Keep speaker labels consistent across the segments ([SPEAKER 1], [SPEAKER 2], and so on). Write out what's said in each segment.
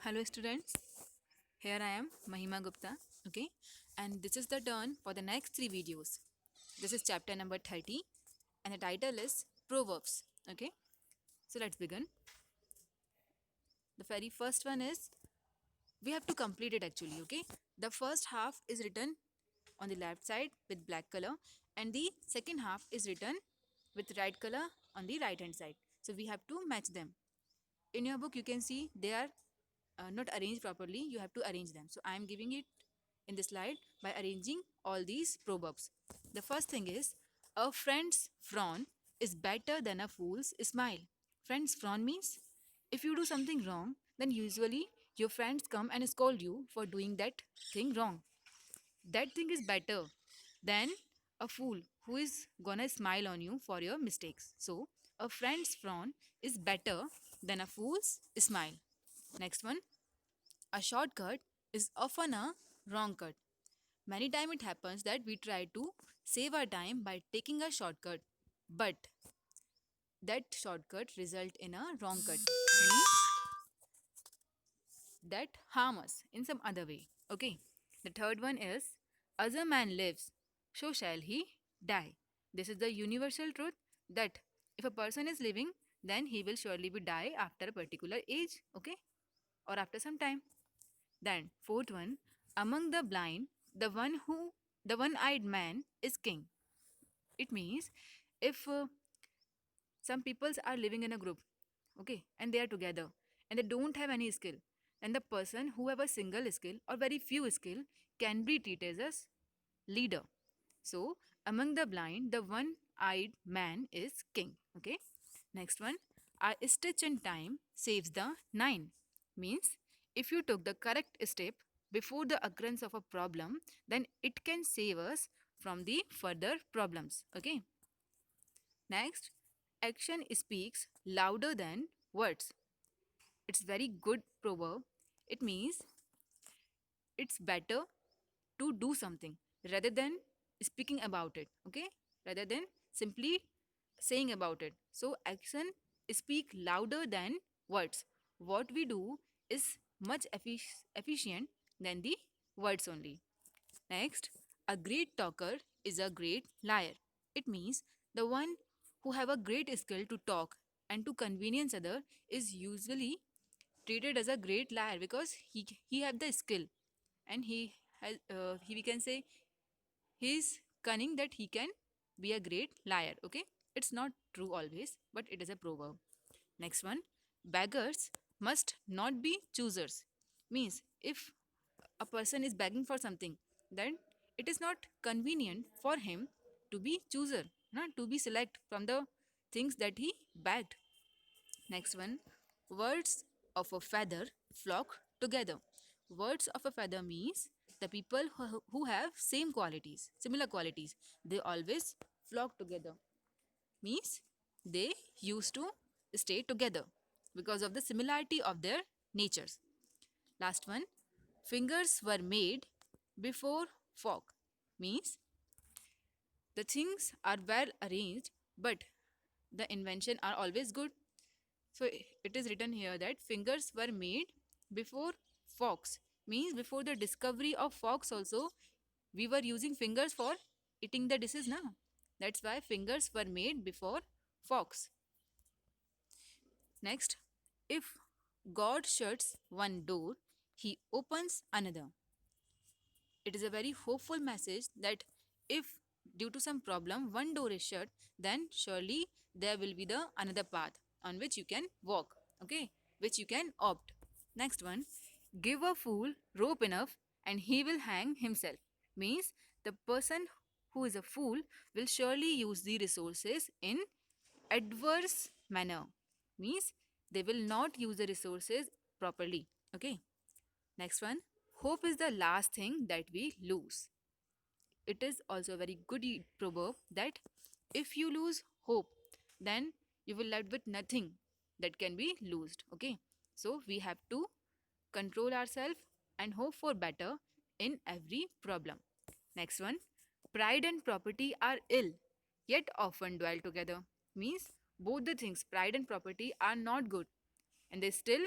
[SPEAKER 1] Hello students, here I am Mahima Gupta, okay, and this is the turn for the next three videos. This is chapter number 30 and the title is Proverbs, okay. So let's begin. The very first one is we have to complete it actually, okay. The first half is written on the left side with black color and the second half is written with red color on the right hand side. So we have to match them. In your book you can see they are not arranged properly. You have to arrange them. So I am giving it in the slide by arranging all these proverbs. The first thing is a friend's frown is better than a fool's smile. Friend's frown means if you do something wrong, then usually your friends come and scold you for doing that thing wrong. That thing is better than a fool who is gonna smile on you for your mistakes. So, a friend's frown is better than a fool's smile. Next one, a shortcut is often a wrong cut. Many times it happens that we try to save our time by taking a shortcut, but that shortcut result in a wrong cut. Means that harm us in some other way. Okay. The third one is as a man lives, so shall he die. This is the universal truth that if a person is living, then he will surely be die after a particular age, okay, or after some time. Then fourth one, among the blind, the one-eyed man is king. It means if some peoples are living in a group, okay, and they are together and they don't have any skill, and the person who have a single skill or very few skill can be treated as leader. So among the blind, the one-eyed man is king. Okay. Next one, a stitch in time saves the nine. Means if you took the correct step before the occurrence of a problem, then it can save us from the further problems. Okay. Next, action speaks louder than words. It's very good proverb. It means it's better to do something rather than speaking about it, okay, rather than simply saying about it. So action speak louder than words. What we do is much efficient than the words only. Next, a great talker is a great liar. It means the one who have a great skill to talk and to convenience other is usually treated as a great liar because he have the skill and he has he we can say he's cunning that he can be a great liar. Okay, it's not true always, but it is a proverb. Next one, beggars must not be choosers. Means if a person is begging for something, then it is not convenient for him to be chooser, not to be select from the things that he begged. Next one, words of a feather flock together. Words of a feather means the people who have same qualities, similar qualities, they always flock together. Means they used to stay together because of the similarity of their natures. Last one, fingers were made before fork. Means the things are well arranged, but the invention are always good. So it is written here that fingers were made before forks. Means before the discovery of forks also we were using fingers for eating the dishes now. That's why fingers were made before forks. Next, if God shuts one door, he opens another. It is a very hopeful message that if due to some problem one door is shut, then surely there will be the another path on which you can walk, okay, which you can opt. Next one, give a fool rope enough and he will hang himself. Means the person who is a fool will surely use the resources in adverse manner. Means they will not use the resources properly. Okay. Next one, hope is the last thing that we lose. It is also a very good proverb that if you lose hope, then you will left with nothing that can be lost. Okay. So we have to control ourselves and hope for better in every problem. Next one, pride and property are ill, yet often dwell together. Means both the things, pride and property, are not good and they still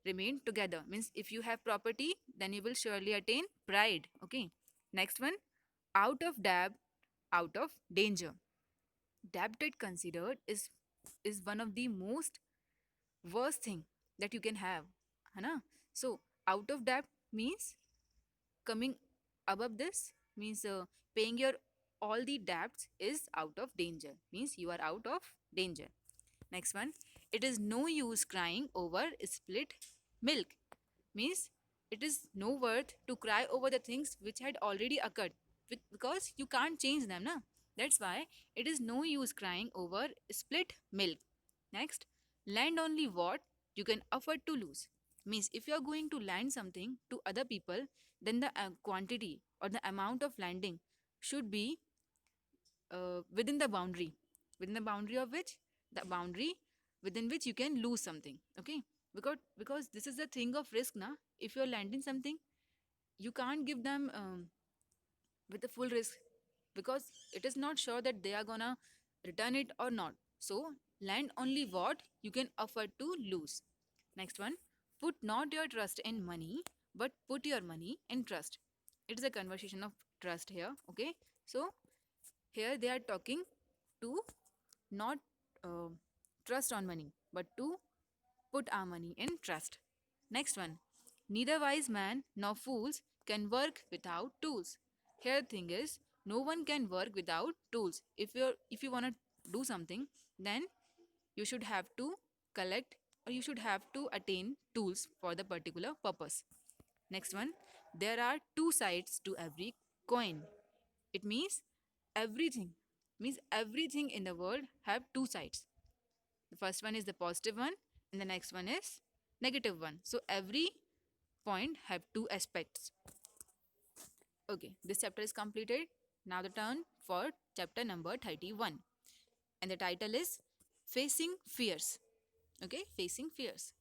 [SPEAKER 1] remain together. Means if you have property, then you will surely attain pride. Okay. Next one, out of dab, out of danger. Debt debt considered is one of the most worst thing that you can have. है ना? So out of debt means coming above this means paying your all the debts is out of danger. Means you are out of danger. Next one, it is no use crying over split milk. Means it is no worth to cry over the things which had already occurred because you can't change them, na? That's why it is no use crying over split milk. Next, lend only what you can afford to lose. Means if you are going to lend something to other people, then the quantity or the amount of lending should be within the boundary of which the boundary within which you can lose something. Okay, because this is the thing of risk, na. If you're lending something, you can't give them with the full risk because it is not sure that they are gonna return it or not. So lend only what you can afford to lose. Next one, put not your trust in money but put your money in trust. It is a conversation of trust here. Okay, so here they are talking to not uh, trust on money, but to put our money in trust. Next one. Neither wise man nor fools can work without tools. Here thing is, no one can work without tools. If you wanna do something, then you should have to collect or you should have to attain tools for the particular purpose. Next one. There are two sides to every coin. It everything means everything in the world have two sides. The first one is the positive one and the next one is negative one. So every point have two aspects. Okay, this chapter is completed. Now the turn for chapter number 31 and the title is facing fears. Okay, facing fears.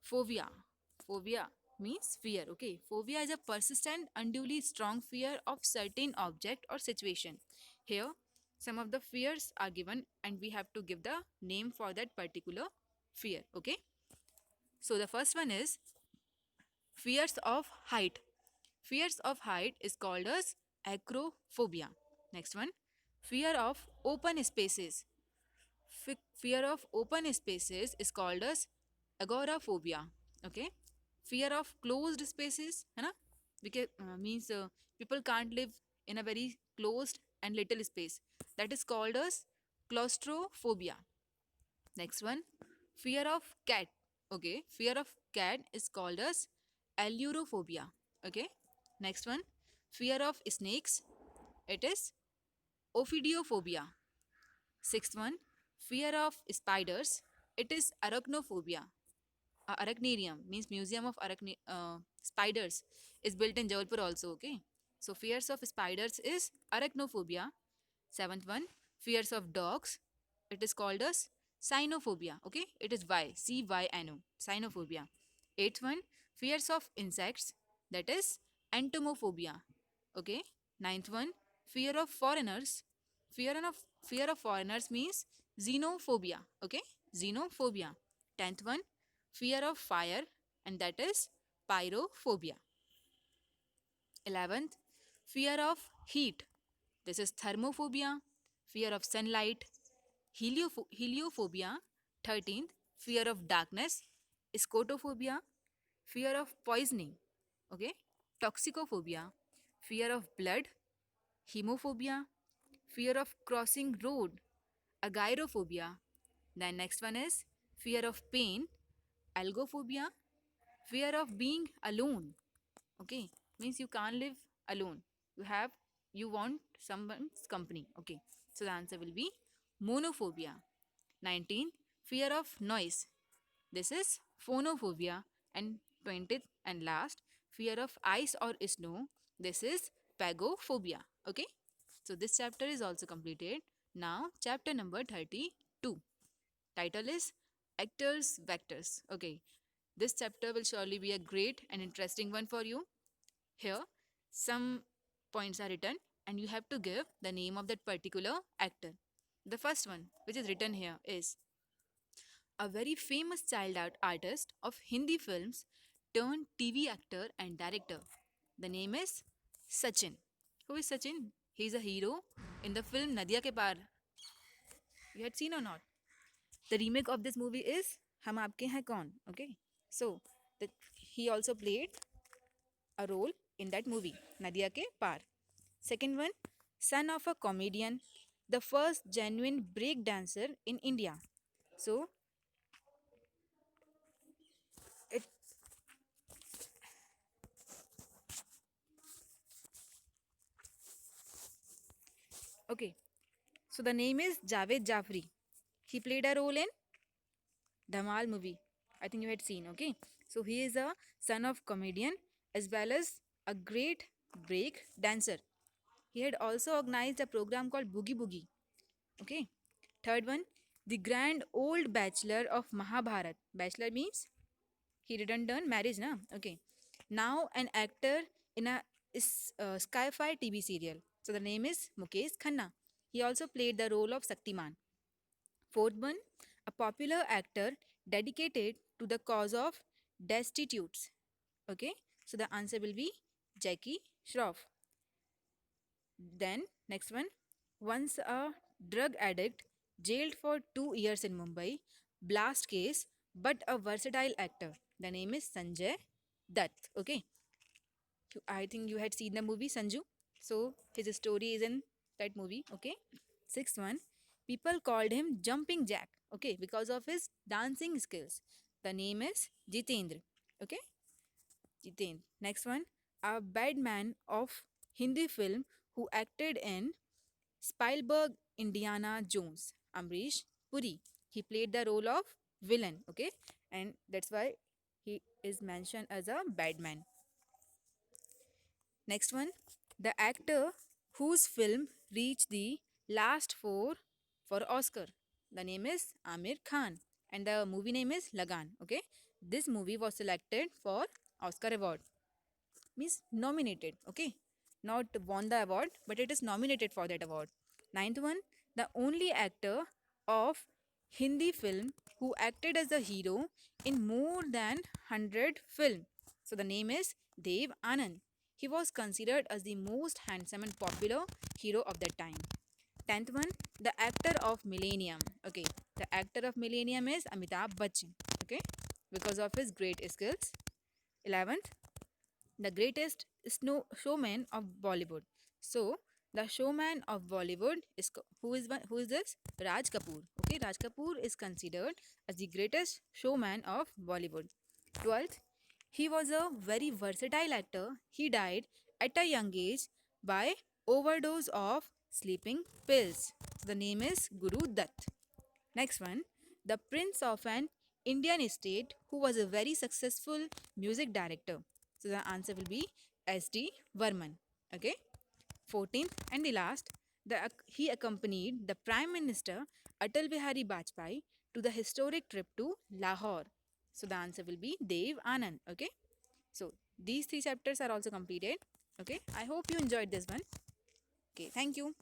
[SPEAKER 1] Phobia. Phobia means fear. Okay, phobia is a persistent, unduly strong fear of certain object or situation. Here, some of the fears are given, and we have to give the name for that particular fear. Okay, so the first one is fears of height. Fears of height is called as acrophobia. Next one, fear of open spaces. Fear of open spaces is called as agoraphobia. Okay, fear of closed spaces, है ना? Because means people can't live in a very closed and little space. That is called as claustrophobia. Next one, fear of cat. Okay, fear of cat is called as allurophobia. Okay, next one, fear of snakes. It is ophidiophobia. Sixth one, fear of spiders. It is arachnophobia. Arachnarium means Museum of Spiders is built in Jabalpur also. Okay, so fears of spiders is arachnophobia. Seventh one, fears of dogs. It is called as cynophobia. Okay, it is cyno cynophobia. Eighth one, fears of insects. That is entomophobia. Okay, ninth one, fear of foreigners. Fear of foreigners means xenophobia. Okay, xenophobia. Tenth one, fear of fire, and that is pyrophobia. 11th, fear of heat. This is thermophobia. Fear of sunlight, heliophobia. 13th, fear of darkness, scotophobia. Fear of poisoning, okay, toxicophobia. Fear of blood, hemophobia. Fear of crossing road, agyrophobia. Then next one is fear of pain, algophobia. Fear of being alone, okay, means you can't live alone. You want someone's company. Okay, so the answer will be monophobia. 19, fear of noise. This is phonophobia. And 20th and last, fear of ice or snow. This is pagophobia. Okay, so this chapter is also completed. Now chapter number 32. Title is Actors Vectors. Okay, this chapter will surely be a great and interesting one for you. Here, some points are written, and you have to give the name of that particular actor. The first one, which is written here, is a very famous child art artist of Hindi films turned TV actor and director. The name is Sachin. Who is Sachin? He is a hero in the film Nadia Ke Paar. You had seen or not? The remake of this movie is Hum Aapke Hain Kaun. Okay. So, the, he also played a role in that movie, Nadia Ke Paar. Second one, son of a comedian, the first genuine break dancer in India. So, it okay. So the name is Javed Jafri. He played a role in Dhamal movie. I think you had seen. Okay. So he is a son of comedian as well as a great break dancer. He had also organized a program called Boogie Boogie. Okay. Third one, the grand old bachelor of Mahabharat. Bachelor means he didn't done marriage, na? Okay. Now an actor in a Sky-Fi TV serial. So the name is Mukesh Khanna. He also played the role of Saktiman. Fourth one, a popular actor dedicated to the cause of destitutes. Okay. So the answer will be Jackie Shroff. Then next one, once a drug addict jailed for 2 years in Mumbai, blast case, but a versatile actor. The name is Sanjay Dutt. Okay, I think you had seen the movie Sanju. So his story is in that movie. Okay, sixth one, people called him Jumping Jack. Okay, because of his dancing skills. The name is Jitendra. Okay, Jitendra. Next one, a bad man of Hindi film who acted in Spielberg Indiana Jones, Amrish Puri. He played the role of villain, okay? And that's why he is mentioned as a bad man. Next one, the actor whose film reached the last four for Oscar. The name is Amir Khan and the movie name is Lagan, okay? This movie was selected for Oscar award. Means nominated, okay? Not won the award, but it is nominated for that award. Ninth one, the only actor of Hindi film who acted as a hero in more than 100 film. So the name is Dev Anand. He was considered as the most handsome and popular hero of that time. 10th one, the actor of Millennium. Okay, the actor of Millennium is Amitabh Bachchan. Okay, because of his great skills. 11th, the greatest showman of Bollywood. So the showman of Bollywood is who is this? Raj Kapoor. Okay, Raj Kapoor is considered as the greatest showman of Bollywood. 12th, he was a very versatile actor. He died at a young age by overdose of sleeping pills. The name is Guru Dutt. Next one, the prince of an Indian estate who was a very successful music director. So the answer will be S.D. Varman. Okay. 14th and the last, he accompanied the Prime Minister Atal Bihari Vajpayee to the historic trip to Lahore. So the answer will be Dev Anand. Okay. So these three chapters are also completed. Okay. I hope you enjoyed this one. Okay. Thank you.